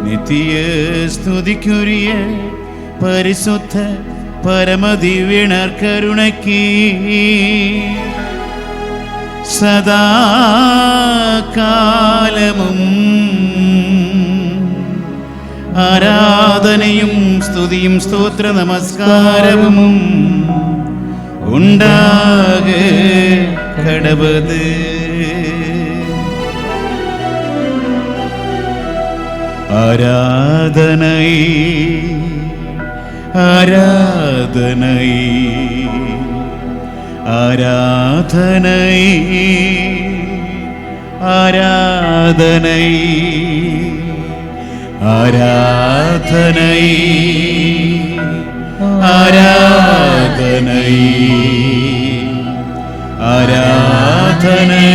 நித்திய ஸ்துதிக்குரிய பரிசுத்த பரமதிவினர் கருணைக்கு சதா காலமும் ஆராதனையும் ஸ்துதியும் ஸ்தோத்திர நமஸ்காரமும் உண்டாக கடவது. ஆராதனை ஆராதனை ஆராதனை ஆராதனை ஆராதனை ஆராதனை ஆராதனை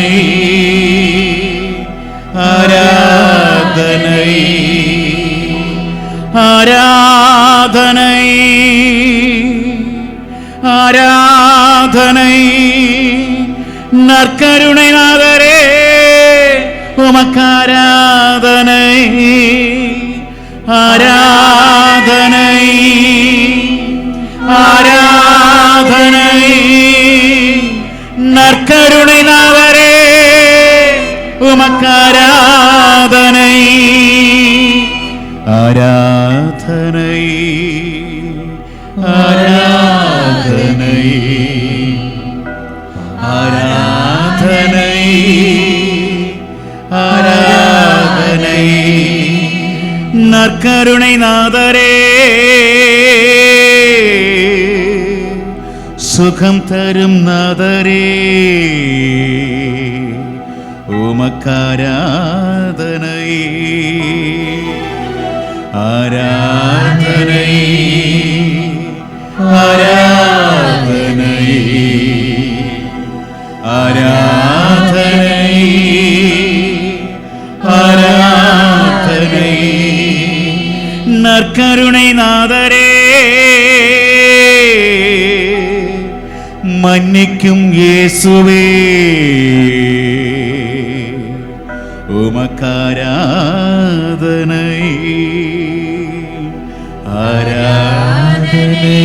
ஆராதனை ஆராதனை ஆராதனை நற்கருணை நாதரே உமக்காராதனை ஆராதனை ஆராதனை நற்கருணை நாதரே உமக்காராதனை ஆராதனை ஆராதனை ஆராதனை ஆராதனை நற்கருணை நாதரே சுகம் தரும் நாதரே உமக்காராதனை ஆராதனை ஆராதனை ஆராதனை ஆராதனை நற்கருணை நாதரே மன்னிக்கும் இயேசுவே உமக்காராதனை ஆராதனை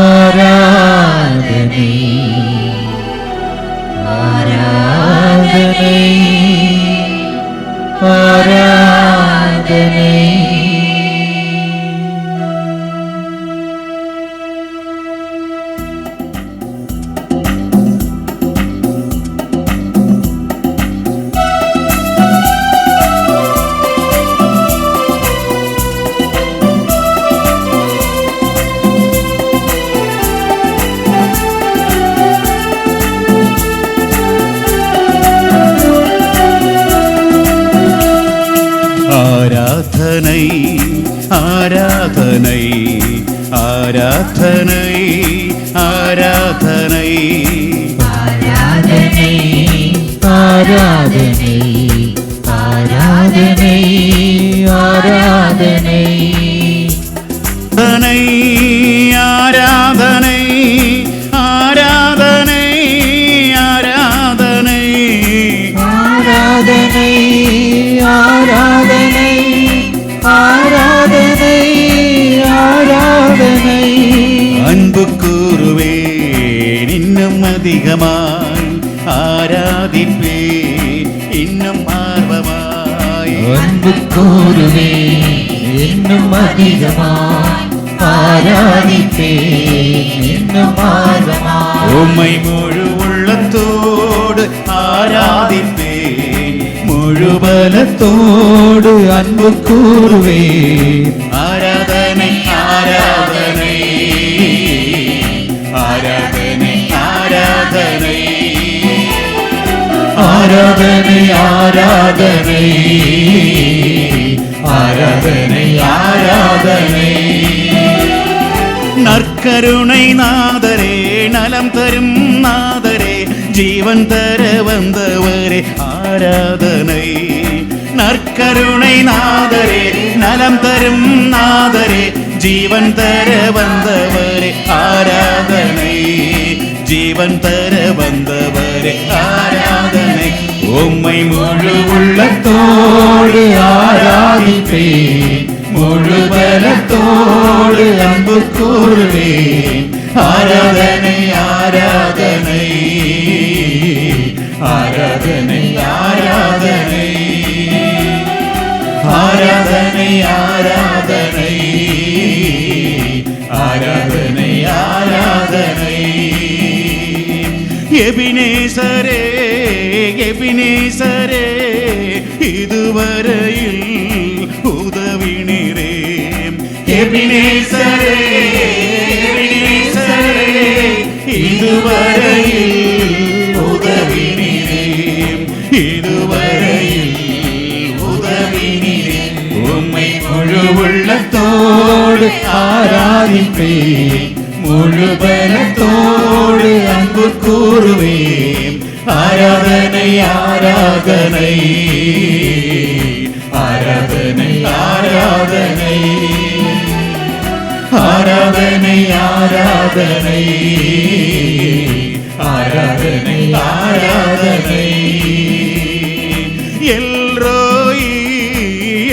ஆராதனை ஆராதனை ஆராதனை. ஆராதனை ஆராதனை ஆராதனை ஆராதனை ஆராதனை ஆராதனை ஆராதனை ஆராதனை ஆராதனை ஆராதனை ஆராதனை ஆராதனை ஆராதனை ஆராதனை ஆராதனை. அன்பு கூறுவேன் இன்னும் அதிகமாய் ஆராதிப்பேன் இன்னும் ஆர்வமாய். அன்பு கூறுவேன் இன்னும் அதிகமாய் ஆராதிப்பேன் இன்னும் ஆர்வமாய். உம்மை முழு உள்ளத்தோடு ஆராதிப்பேன் முழு பலத்தோடு அன்பு கூறுவேன். ஆராதனை ஆராதனை ஆராதனை ஆராதனை ஆராதனை ஆராதனை ஆராதனை ஆராதனை. நற்கருணை நாதரே நலம் தரும் நாதரே ஜீவன் தர வந்தவரே ஆராதனை. நற்கருணை நாதரே நலம் தரும் நாதரே ஜீவன் தர வந்தவரே ஆராதனை. ஜீவன் தர வந்தவரே ஆராதனை. உம்மை முழு உள்ளத்தோடு ஆராதிப்பேன் முழு பலத்தோடு அன்பு கூறுவேன் ஆராதனை ஆராதனை ஆராதனை ஆராதனை ஆராதனை ஆராதனை ஆராதனை ஆராதனை எபினேசரே எபினேசரே இதுவரையில் உதவினீரே எபினேசரே எபினேசரே இதுவரையில் உதவினீரே இதுவரையில் உதவினீரே உம்மை முழு உள்ளத்தோடு ஆராதிப்பேன் முழு பலத்தோடு அன்பு கூறுவேன் ஆராதனை ஆராதனை ஆராதனை ஆராதனை ஆராதனை ஆராதனை ஆராதனை ஆராதனை எல்ரோயி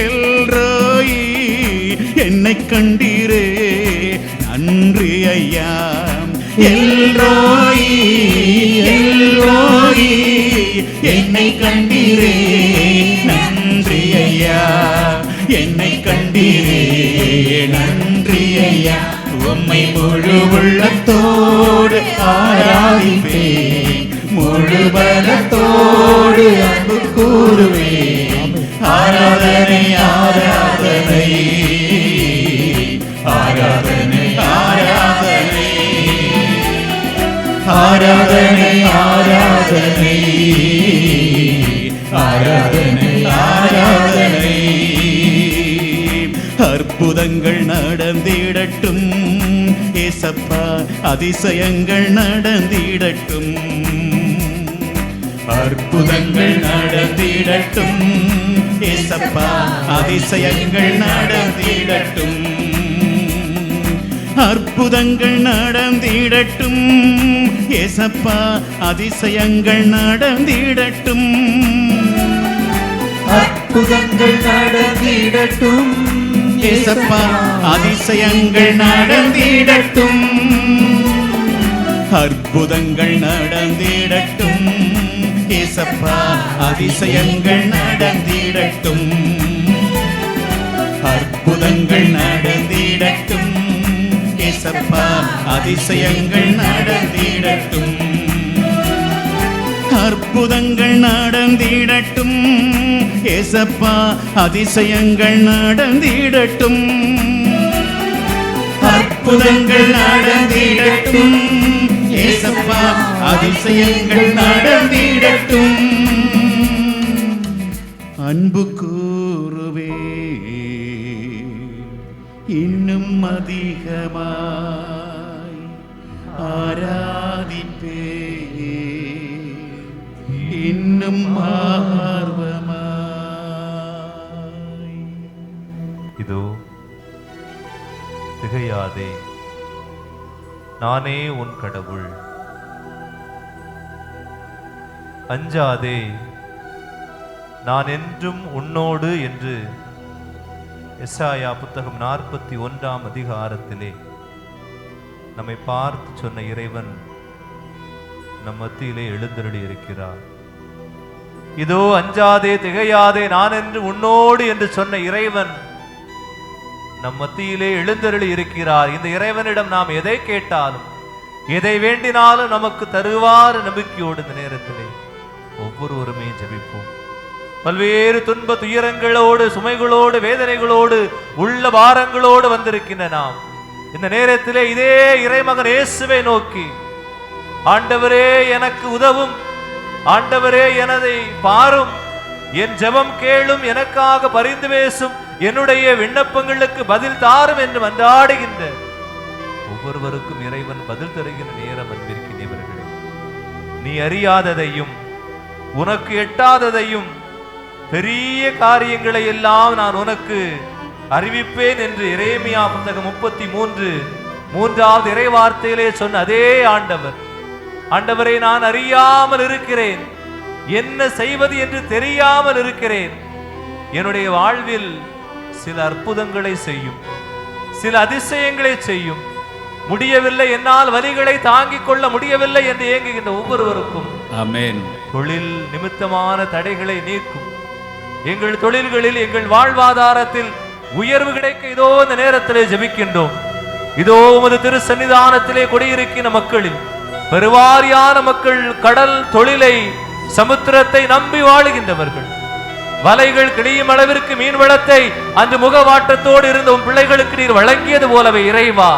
எல்ரோயி என்னை கண்டீரே நன்றி ஐயா எல்ரோயி எல்ரோயி என்னை கண்டீரே நன்றி ஐயா என்னை கண்டீரே நன்றி ஐயா உம்மை முழு உள்ளத்தோடு ஆராதிப்பேன் முழு பலத்தோடு அன்பு கூறுவேன் ஆராதனை ஆராதனை ஆராதனை ஆராதனை ஆராதனை ஆராதனை ஆராதனை ஆராதனை அற்புதங்கள் நடந்திடட்டும் ஏசப்பா அதிசயங்கள் நடந்திடட்டும் அற்புதங்கள் நடந்திடட்டும் ஏசப்பா அதிசயங்கள் நடந்திடட்டும் அற்புதங்கள் நடந்திடட்டும் ஏசப்பா அதிசயங்கள் நடந்திடட்டும் அற்புதங்கள் நடந்திடட்டும் ஏசப்பா அதிசயங்கள் நடந்திடட்டும் அற்புதங்கள் நடந்திடட்டும் ஏசப்பா அதிசயங்கள் நடந்திடட்டும் அற்புதங்கள் நடந்திடட்டும் ஏசப்பா அதிசயங்கள் நடந்திடட்டும் அற்புதங்கள் நடந்திடட்டும் ஏசப்பா அதிசயங்கள் நடந்திடட்டும் அற்புதங்கள் நடந்திடட்டும் ஏசப்பா அதிசயங்கள் நடந்திடட்டும் அன்பு கூறுவே இன்னும் அதிகமாய் ஆராதிப்பே இன்னும் ஆர்வமாய் இதோ திகையாதே நானே உன் கடவுள் அஞ்சாதே நான் என்றும் உன்னோடு என்று எசாயா புத்தகம் 41ஆம் அதிகாரத்திலே நம்மை பார்த்து சொன்ன இறைவன் நம் மத்தியிலே எழுந்தருளி இருக்கிறார். இதோ அஞ்சாதே திகையாதே நான் என்று உன்னோடு என்று சொன்ன இறைவன் நம் மத்தியிலே எழுந்தருளி இருக்கிறார். இந்த இறைவனிடம் நாம் எதை கேட்டாலும் எதை வேண்டினாலும் நமக்கு தருவார் நம்பிக்கையோடு இந்த நேரத்திலே ஒவ்வொருவருமே ஜெபிப்போம். பல்வேறு துன்ப துயரங்களோடு சுமைகளோடு வேதனைகளோடு உள்ள பாரங்களோடு வந்திருக்கின்ற நாம் இந்த நேரத்திலே இதே இறைமகன் இயேசுவை நோக்கி ஆண்டவரே எனக்கு உதவும், ஆண்டவரே எனதை பாரும், என் ஜெபம் கேளும், எனக்காக பரிந்து பேசும், என்னுடைய விண்ணப்பங்களுக்கு பதில் தாரும் என்று மன்றாடுகின்ற ஒவ்வொருவருக்கும் இறைவன் பதில் தருகின்ற நேரம் அன்பிருக்கின்றவர்களே. நீ அறியாததையும் உனக்கு எட்டாததையும் பெரிய காரியங்களை எல்லாம் நான் உனக்கு அறிவிப்பேன் என்று எரேமியா புத்தகம் 33 இறை வார்த்தையிலே சொன்ன அதே ஆண்டவர், ஆண்டவரை நான் அறியாமல் இருக்கிறேன், என்ன செய்வது என்று தெரியாமல் இருக்கிறேன், என்னுடைய வாழ்வில் சில அற்புதங்களை செய்யும், சில அதிசயங்களை செய்யும். முடியவில்லை, என்னால் வலிகளை தாங்கிக் கொள்ள முடியவில்லை என்று ஏங்குகின்ற ஒவ்வொருவருக்கும் ஆமென். தொழில் நிமித்தமான தடைகளை நீக்கும். எங்கள் தொழில்களில், எங்கள் வாழ்வாதாரத்தில் உயர்வு கிடைக்க இதோ இந்த நேரத்திலே ஜெபிக்கின்றோம். இதோ உமது திரு சன்னிதானத்திலே குடியிருக்கிற மக்களில் பெருவாரியான மக்கள் கடல் தொழிலை, சமுத்திரத்தை நம்பி வாழுகின்றவர்கள். வலைகள் கிழியும் அளவிற்கு மீன் வளத்தை அன்று முகவாட்டத்தோடு இருந்த உன் பிள்ளைகளுக்கு நீர் வழங்கியது போலவே இறைவா,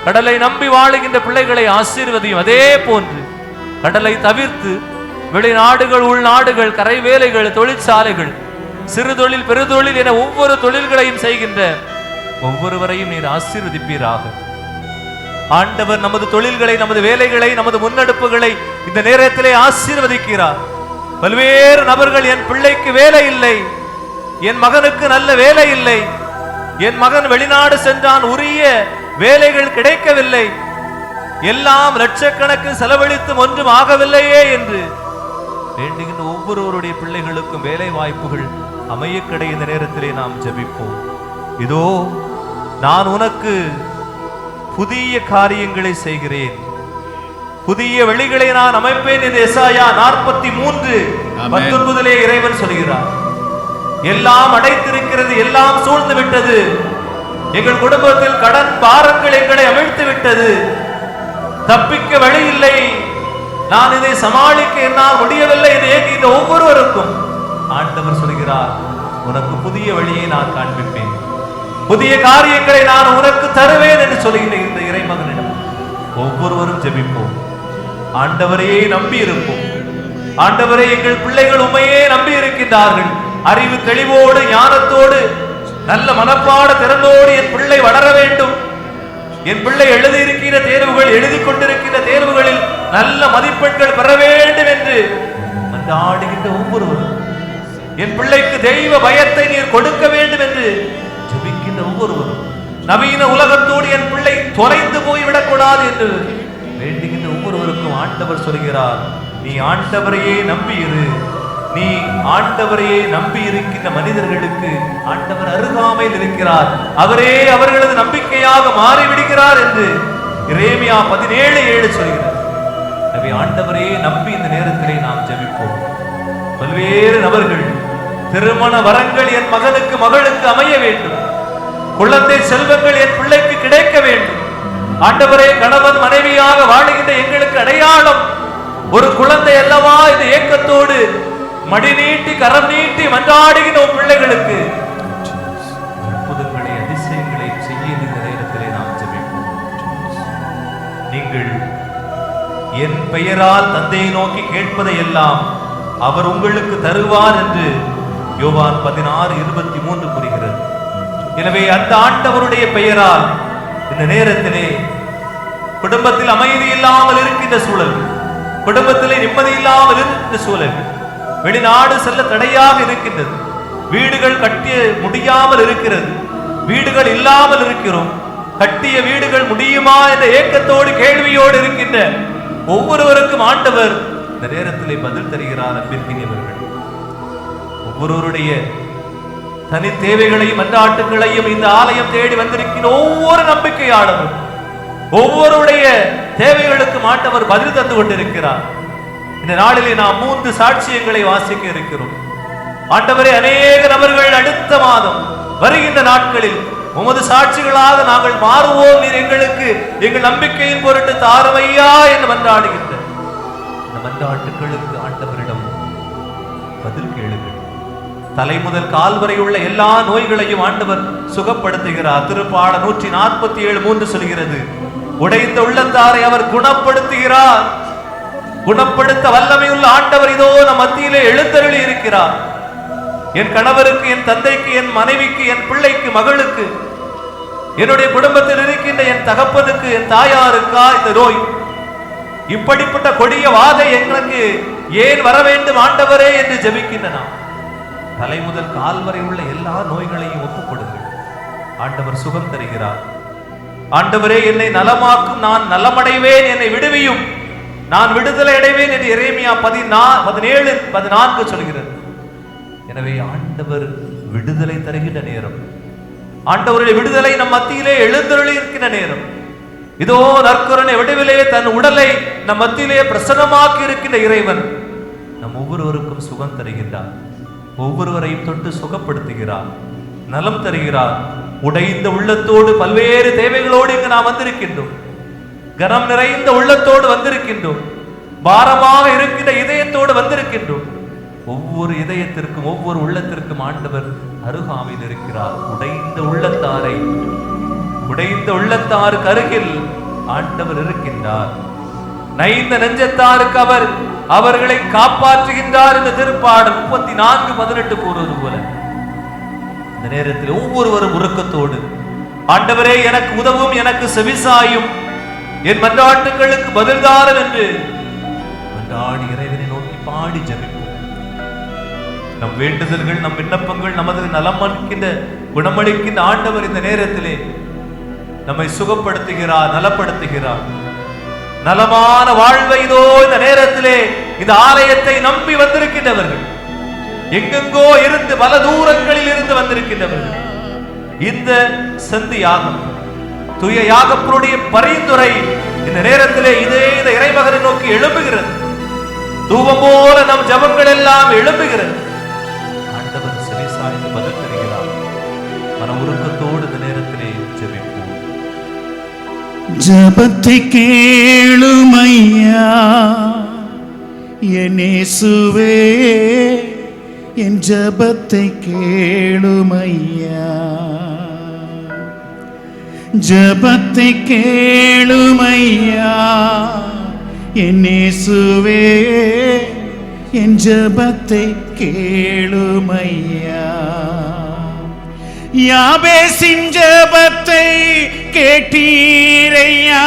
கடலை நம்பி வாழுகின்ற பிள்ளைகளை ஆசீர்வதியும். அதே போன்று கடலை தவிர்த்து வெளிநாடுகள், உள்நாடுகள், கரை வேலைகள், தொழிற்சாலைகள், சிறு தொழில், பெருதொழில் என ஒவ்வொரு தொழில்களையும் செய்கின்ற ஒவ்வொருவரையும் நீர் ஆசீர்வதிப்பீராக. ஆண்டவர் நமது தொழில்களை, நமது வேலைகளை, நமது முன்னெடுப்புகளை இந்த நேரத்திலே ஆசீர்வதிக்கிறார். பல்வேறு நபர்கள், என் பிள்ளைக்கு வேலை இல்லை, என் மகனுக்கு நல்ல வேலை இல்லை, என் மகன் வெளிநாடு சென்றான், உரிய வேலைகள் கிடைக்கவில்லை, எல்லாம் லட்சக்கணக்கில் செலவழித்தும் ஒன்றும் ஆகவில்லையே என்று வேண்டுகின்ற ஒவ்வொருவருடைய பிள்ளைகளுக்கும் வேலை வாய்ப்புகள் அமையக்கடை இந்த நேரத்திலே நாம் ஜெபிப்போம். இதோ நான் உனக்கு புதிய காரியங்களை செய்கிறேன், புதிய வழிகளை நான் அமைப்பேன் என்று எசாயா 43:19 இறைவன் சொல்கிறார். எல்லாம் அடைத்திருக்கிறது, எல்லாம் சூழ்ந்து விட்டது, எங்கள் குடும்பத்தில் கடன் பாரங்கள் எங்களை அமிழ்த்து விட்டது, தப்பிக்க வழி இல்லை, நான் இதை சமாளிக்க என்னால் முடியவில்லை என்று ஏங்குகின்ற ஒவ்வொருவருக்கும் ஆண்டவர் சொல்கிறார், உனக்கு புதிய வழியை நான் காண்பிப்பேன், புதிய காரியங்களை நான் உனக்கு தருவேன் என்று சொல்கின்ற இந்த இறைமகனிடம் ஒவ்வொருவரும் ஜெபிப்போம். ஆண்டவரையே நம்பி இருப்போம். ஆண்டவரே, எங்கள் பிள்ளைகள் உண்மையே நம்பி இருக்கின்றார்கள். அறிவு தெளிவோடு, ஞானத்தோடு, நல்ல மனப்பாட திறனோடு என் பிள்ளை வளர வேண்டும், என் பிள்ளை எழுதியிருக்கிற தேர்வுகள், எழுதி கொண்டிருக்கிற தேர்வுகளில் நல்ல மதிப்பெண்கள் பெற வேண்டும் என்று மன்றாடுகின்ற ஒவ்வொருவரும், என் பிள்ளைக்கு தெய்வ பயத்தை நீர் கொடுக்க வேண்டும் என்று ஜெபிக்கின்ற ஒவ்வொருவரும், நவீன உலகத்தோடு என் பிள்ளை தொலைந்து போய்விடக்கூடாது என்று வேண்டுகின்ற ஒவ்வொருவருக்கும் ஆண்டவர் சொல்கிறார், நீ ஆண்டவரையே நம்பியிரு. நீ ஆண்டவரையே நம்பி இருக்கின்ற மனிதர்களுக்கு ஆண்டவர் அருகாமையில் இருக்கிறார், அவரே அவர்களது நம்பிக்கையாக மாறிவிடுகிறார் என்று எரேமியா 17:7 சொல்கிறார். எனவே ஆண்டவரையே நம்பி இந்த நேரத்திலே நாம் ஜெபிப்போம். பல்வேறு நபர்கள் திருமண வரங்கள் என் மகனுக்கு, மகளுக்கு அமைய வேண்டும், குழந்தை செல்வங்கள் என் பிள்ளைக்கு கிடைக்க வேண்டும். ஆண்டவரே, கணவன் மனைவியாக வாழுகின்ற எங்களுக்கு அடையாளம் ஒரு குழந்தை அல்லவா? இந்த ஏக்கத்தோடு மடி நீட்டி, கரம் நீட்டி மன்றாடுகின்ற பிள்ளைகளுக்கு அற்புதங்களை, அதிசயங்களை செய்ய இந்த நேரத்திலே நாம் ஜெபிப்போம். நீங்கள் என் பெயரால் தந்தையை நோக்கி கேட்பதை எல்லாம் அவர் உங்களுக்கு தருவார் என்று யோவான் 16:23 கூறுகிறது. எனவே அந்த ஆண்டவருடைய பெயரால் இந்த நேரத்திலே குடும்பத்தில் அமைதி இல்லாமல் இருக்கின்ற சூழல், குடும்பத்திலே நிம்மதி இல்லாமல் இருக்கின்ற சூழல், வெளிநாடு செல்ல தடையாக இருக்கின்றது, வீடுகள் கட்டிய முடியாமல் இருக்கிறது, வீடுகள் இல்லாமல் இருக்கிறோம், கட்டிய வீடுகள் முடியுமா என்ற ஏக்கத்தோடு, கேள்வியோடு இருக்கின்ற ஒவ்வொருவருக்கும் ஆண்டவர் இந்த நேரத்திலே பதில் தருகிறார். அன்பிற்கினியவர்கள், ஒவ்வொருவருடைய தனி தேவைகளையும் மன்றாட்டுகளையும் இந்த ஆலயம் தேடி வந்திருக்கிற ஒவ்வொரு நம்பிக்கையாளரும், ஒவ்வொருடைய தேவைகளுக்கும் ஆண்டவர் பதில் தந்து கொண்டிருக்கிறார். இந்த நாளிலே நாம் 3 சாட்சியங்களை வாசிக்க இருக்கிறோம். ஆண்டவரே, அநேக நபர்கள் அடுத்த மாதம் வருகின்ற நாட்களில் உமது சாட்சிகளாக நாங்கள் மாறுவோம், நீர் எங்களுக்கு எங்கள் நம்பிக்கையின் பொருட்டு தாருமையா என்று மன்றாடுகின்ற இந்த மன்றாட்டுகளுக்கு ஆண்டவரிடம் பதில் கேளுங்கள். தலை முதல் கால் வரை உள்ள எல்லா நோய்களையும் ஆண்டவர் சுகப்படுத்துகிறார். திருப்பாடல் 147:3 சொல்கிறது, உடைந்த உள்ளத்தாரை அவர் குணப்படுத்துகிறார். குணப்படுத்த வல்லமையுள்ள ஆண்டவர் இதோ நம் மத்தியிலே எழுந்தருளி இருக்கிறார். என் கணவருக்கு, என் தந்தைக்கு, என் மனைவிக்கு, என் பிள்ளைக்கு, மகளுக்கு, என்னுடைய குடும்பத்தில் இருக்கின்ற என் தகப்பனுக்கு, என் தாயாருக்கா இந்த நோய்? இப்படிப்பட்ட கொடிய வாதை எனக்கு ஏன் வர வேண்டும் ஆண்டவரே என்று ஜெபிக்கின்றன. தலை முதல் கால் வரை உள்ள எல்லா நோய்களையும் ஒப்புக் கொடுங்கள். ஆண்டவர் சுகம் தருகிறார். ஆண்டவரே, என்னை நலமாக்கும், நான் நலமடைவேன், என்னை விடுவியும், நான் விடுதலை அடைவேன் என்று எரேமியா 17:14 சொல்கிறது. எனவே ஆண்டவர் விடுதலை தருகின்ற நேரம். ஆண்டவருடைய விடுதலை நம் மத்தியிலே எழுந்தருளி இருக்கின்ற நேரம். இதோ நற்கருணை வடிவிலே தன் உடலை நம் மத்தியிலே பிரசன்னமாக்கி இருக்கின்ற இறைவன் நம் ஒவ்வொருவருக்கும் சுகம் தருகின்றார். ஒவ்வொருவரையும் தொட்டு சுகப்படுத்துகிறார், நலம் தருகிறார். உடைந்த உள்ளத்தோடு பல்வேறு தேவைகளோடு இங்கு நாம் வந்திருக்கின்றோம். கனம் நிறைந்த உள்ளத்தோடு வந்திருக்கின்றோம். பாரமாக இருக்கின்ற இதயத்தோடு வந்திருக்கின்றோம். ஒவ்வொரு இதயத்திற்கும் ஒவ்வொரு உள்ளத்திற்கும் ஆண்டவர் அருகாமையில் இருக்கிறார். உடைந்த உள்ளத்தாருக்கு அருகில் ஆண்டவர் இருக்கின்றார். நைந்த நெஞ்சத்தாருக்கு அவர்களை காப்பாற்றுகின்றார் என்று திருப்பாடல் 34:18 கூறுவது போல இந்த நேரத்தில் ஒவ்வொருவரும் உருக்கத்தோடு ஆண்டவரே எனக்கு உதவும், எனக்கு செவிசாயும், என் மன்றாட்டுகளுக்கு பதில்தாரம் என்று மன்றாடி இறைவனை நோக்கி பாடி ஜெபிப்போம். நம் வேண்டுதல்கள், நம் விண்ணப்பங்கள், நமது நலம் அளிக்கின்ற குணமளிக்கின்ற ஆண்டவர் இந்த நேரத்திலே நம்மை சுகப்படுத்துகிறார், நலப்படுத்துகிறார். நலமான வாழ்வை இதோ இந்த நேரத்திலே இந்த ஆலயத்தை நம்பி வந்திருக்கின்றவர்கள், எங்கெங்கோ இருந்து பல தூரங்களில் இருந்து வந்திருக்கின்றவர்கள், இந்த சந்தி யாகம், தூய யாகப்பருடைய பரிந்துரை இந்த நேரத்திலே இதே இந்த இறைமகனை நோக்கி எழும்புகிறது. தூபம் போல நம் ஜபங்கள் எல்லாம் எழும்புகிறது. ஆண்டவர் செவிசாய்ந்து பதில் தருகிறார். மன உருக்கத்தோடு இந்த நேரத்திலே ஜெபிப்போம். ஜபத்தை கேளுமையா என் இயேசுவே, என் ஜபத்தை கேளுமையா, ஜபத்தை கேளுமையா என் இயேசுவே, என் ஜபத்தை கேளுமையா. யாபேசின் ஜபத்தை கேட்டீரையா,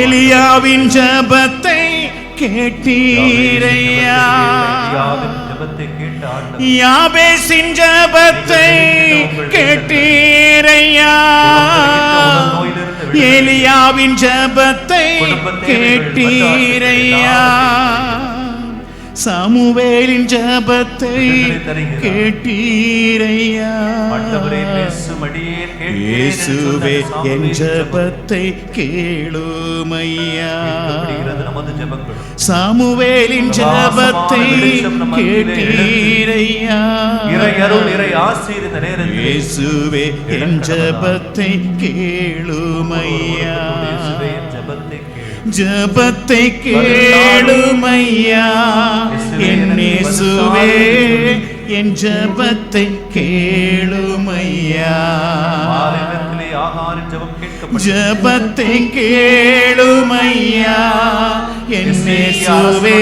எலியாவின் ஜபத்தை கேட்டீரையா, யாபேசின் ஜபத்தை கேட்டீரையா, எலியாவின் ஜபத்தை கேட்டீரையா, சாமுவேலின் ஜபத்தை கேட்டீரையா, இயேசுவே என் ஜபத்தை கேளுமையா. சாமுவேலின் ஜபத்தை கேட்டீரையா, இயேசுவே என் ஜபத்தை கேளுமையா, ஜபத்தை கேளுமையா என் இயேசுவே, என் ஜபத்தை கேளுமையா, ஜபத்தை கேளுமையா என் இயேசுவே,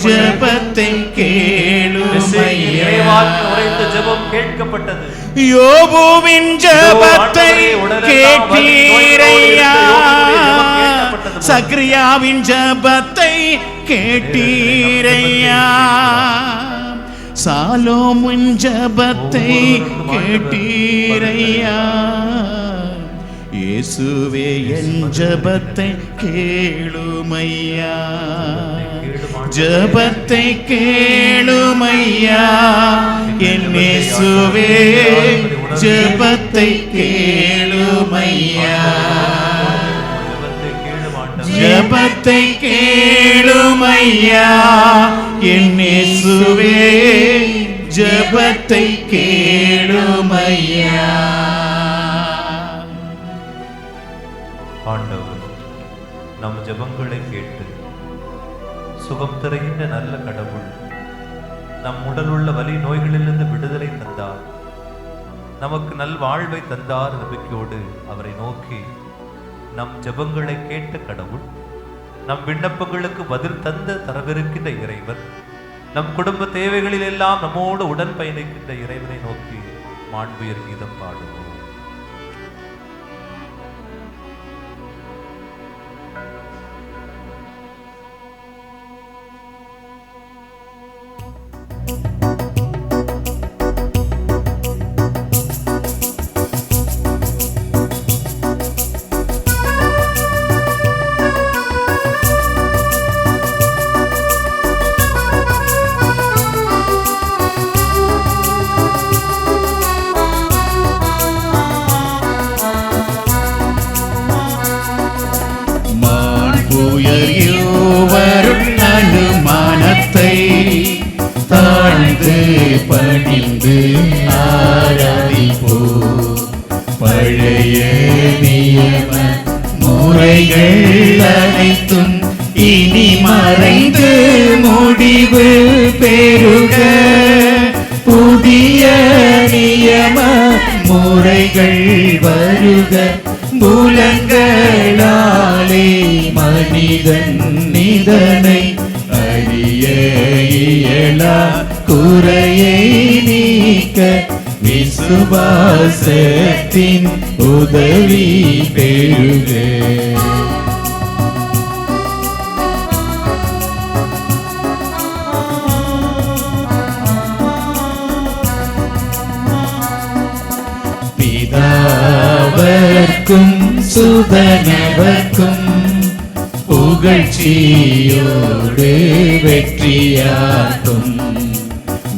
ஜபத்தை கேளுமையா. ஜெபம் கேட்கப்பட்டது. யோபுவின் ஜபத்தை கேட்டீரையா, சக்ரியாவின் ஜபத்தை கேட்டீரையா, சாலோமின் ஜபத்தை கேட்டீரையா, இயேசுவே என் ஜபத்தை கேளுமையா, ஜபத்தை கேளுமையா என் இயேசுவே, ஜபத்தை கேளுமையா, ஜபத்தை கேளுமையா என் இயேசுவே, ஜபத்தை கேளுமையா. ஆண்டவர் நம் ஜபங்களை கேட்டு சுகம் தருகின்ற நல்ல கடவுள். நம் உடல் உள்ள வலி நோய்களிலிருந்து விடுதலை தந்தார், நமக்கு நல் வாழ்வை தந்தார். நம்பிக்கையோடு அவரை நோக்கி நம் ஜபங்களை கேட்ட கடவுள், நம் விண்ணப்பங்களுக்கு பதில் தந்த தரவிருக்கின்ற இறைவன், நம் குடும்ப தேவைகளில் எல்லாம் நம்மோடு உடன் பயணிக்கின்ற இறைவனை நோக்கி மாண்புயர் கீதம் பாடுவோம். பணிந்து ஆராதிப்போம். பழைய நியம முறைகள் அனைத்தும் இனி மறைந்து முடிவு பெறுக. புதிய நியம முறைகள் வருக. புலங்களாலே மனிதன் நிதனை அறிய இயலா குறையை நீக்க விசுவாசத்தின் உதவி பெறுக. பிதாவர்க்கும் சுதனவர்க்கும் புகழ்ச்சியோடு வெற்றியாகும்.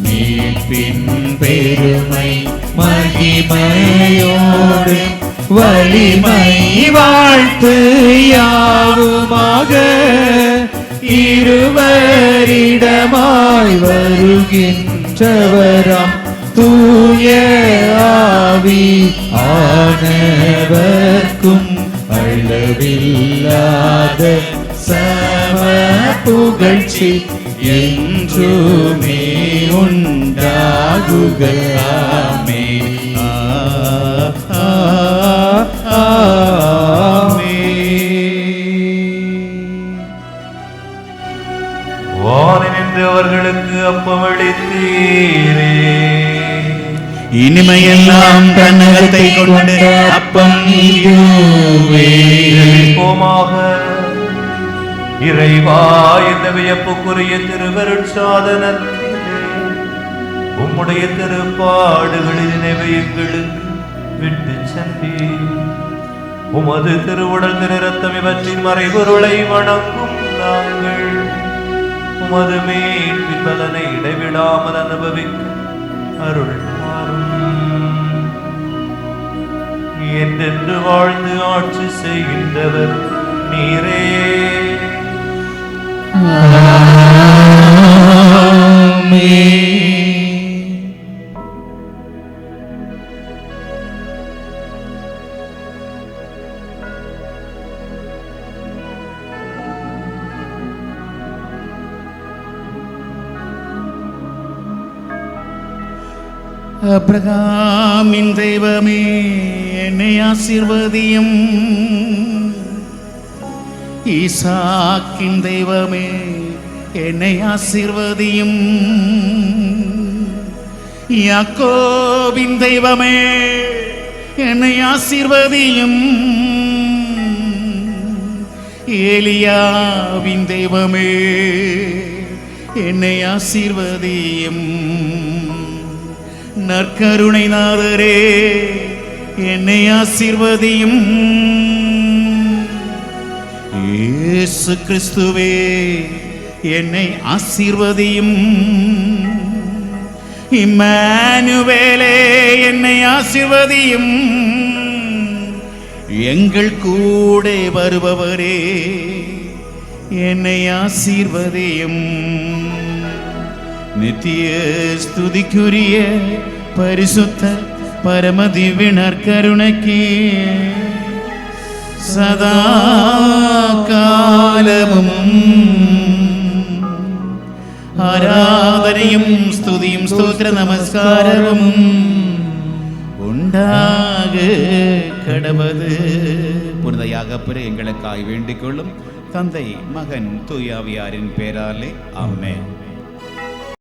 மீட்பின் பெருமை மகிமையோடு வலிமை வாழ்த்து யாவுமாக. இருவரிடமாய் வருகின்றவராம் தூய ஆவி ஆனவர்க்கும் அளவில்லாத சம புகழ்ச்சி என்றுமே உண்டாகுக. ஆமென். வானில் நின்று அவர்களுக்கு அப்பமளித்தீரே. இனிமையெல்லாம் தன்னகத்தை கொண்ட அப்பம் இதுவே. போமாக இறைவா, இந்த வியப்புக்குரிய திருவருட்சாதனத்திலே உம்முடைய திருப்பாடுகளின் நினைவை எங்களுக்கு விட்டு சென்றீர். உமது திருவுடல் திரு ரத்தம் இவற்றின் மறைபொருளை வணங்கும் நாங்கள் உமது மீட்பின் பலனை இடைவிடாமல் அனுபவிக்க அருள் என்றென்று வாழ்ந்து ஆட்சி செய்கின்றவர் நீரே. அப்ரகாமின் தெய்வமே என்னை ஆசீர்வதியும். ஈசாக்கின் தெய்வமே என்னை ஆசீர்வதியும். யாக்கோபின் தெய்வமே என்னை ஆசீர்வதியும். ஏலியாவின் தெய்வமே என்னை ஆசீர்வதியும். நற்கருணை நாதரே என்னை ஆசீர்வதியும். இயேசு கிறிஸ்துவே என்னை ஆசீர்வதியும். இம்மானுவேலே என்னை ஆசீர்வதியும். எங்கள் கூட வருபவரே என்னை ஆசீர்வதியும். நித்திய ஸ்துதிக்குரிய பரிசுத்த பரமதிவினர் கருணைக்கு சதா காலமும் ஆராதனையும் ஸ்துதியும் ஸ்தோத்திர நமஸ்காரமும் உண்டாக கடவது. புனிதையாக பிற எங்களுக்காய் வேண்டிக் கொள்ளும் தந்தை மகன் தூயாவியாரின் பேராலே ஆமென்.